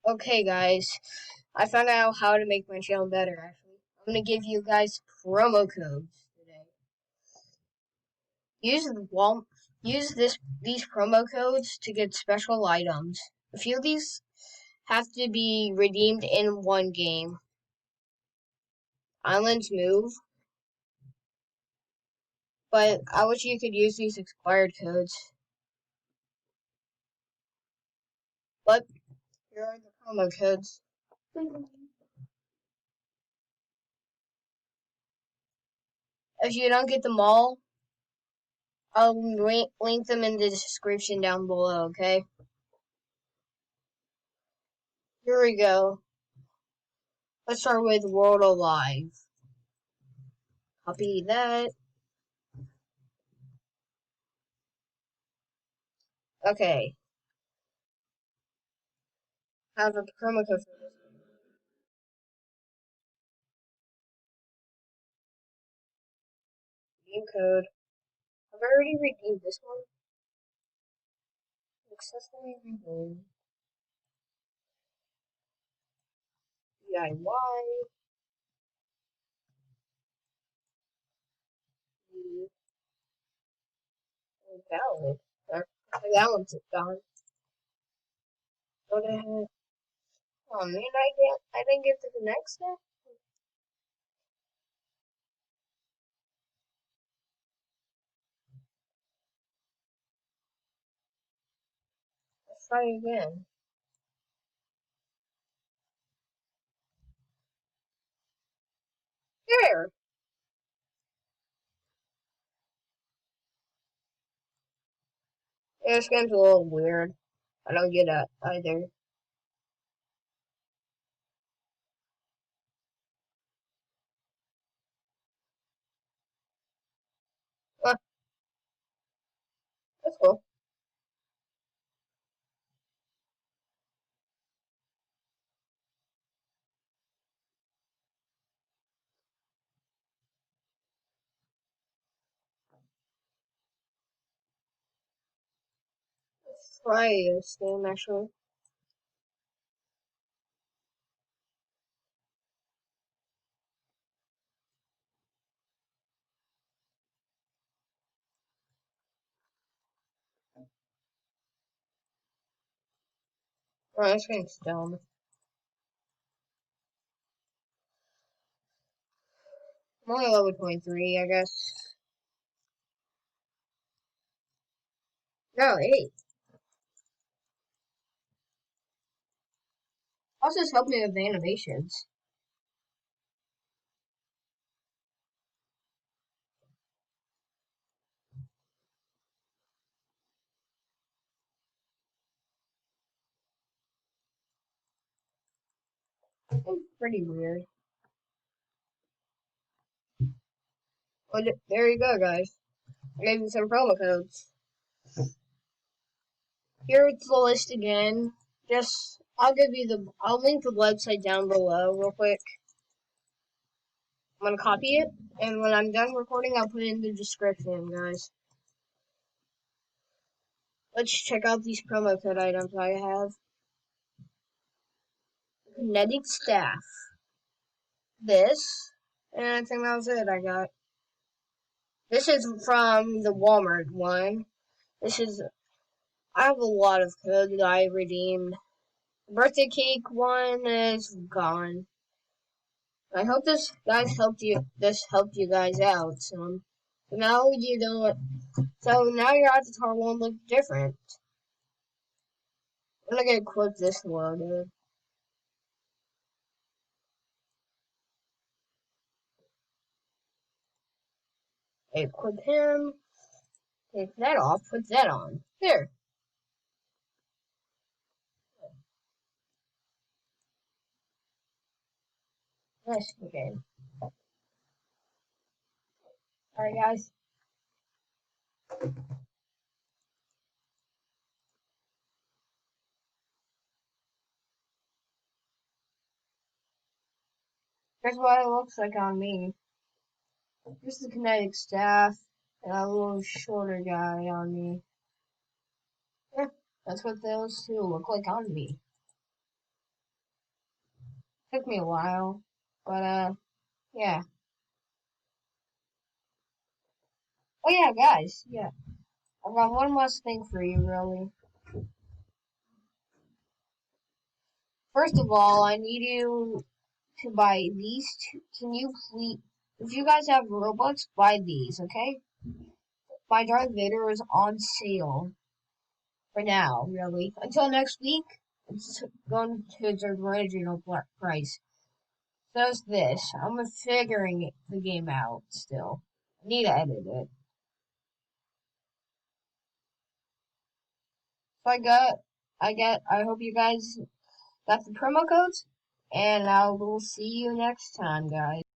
Okay, guys, I found out how to make my channel better, actually. I'm going to give you guys promo codes today. Use these promo codes to get special items. A few of these have to be redeemed in one game. Islands move. But I wish you could use these expired codes. But here are the promo codes. If you don't get them all, I'll link them in the description down below, okay? Here we go. Let's start with WorldAlive. Copy that. Okay. Have a promo code for this. Redeem code. Have I already redeemed this one? Successfully redeemed. DIY. Valid. That one's gone. Go ahead. Oh man, I didn't get to the next step. Let's try again. There. Yeah, this game's a little weird. I don't get it either. Ah, that's cool. Let's try this game actually. Oh, this game's dumb. I'm only level 23, I guess. No, 8. Also, just help me with the animations. It's pretty weird. Well, there you go, guys. I gave you some promo codes. Here's the list again. I'll link the website down below real quick. I'm gonna copy it, and when I'm done recording, I'll put it in the description, guys. Let's check out these promo code items I have. Kinetic Staff. This, and I think that was it I got. This is from the Walmart one. I have a lot of codes that I redeemed. The birthday cake one is gone. I hope this helped you guys out some. Now you don't. So now your avatar won't look different. I'm gonna quit this loaded. Okay, quit him. Take that off. Put that on. There. Nice. Okay. Alright, guys. Here's what it looks like on me. Here's the Kinetic Staff and a little shorter guy on me. Yeah, that's what those two look like on me. Took me a while, but yeah. Oh yeah, guys, yeah. I've got one last thing for you, really. First of all, I need you to buy these two. Can you please, if you guys have Robux, buy these, okay? My Darth Vader is on sale for now, really. Until next week, it's going to its original price. So is this. I'm figuring the game out still. I need to edit it. So I hope you guys got the promo codes, and I will see you next time, guys.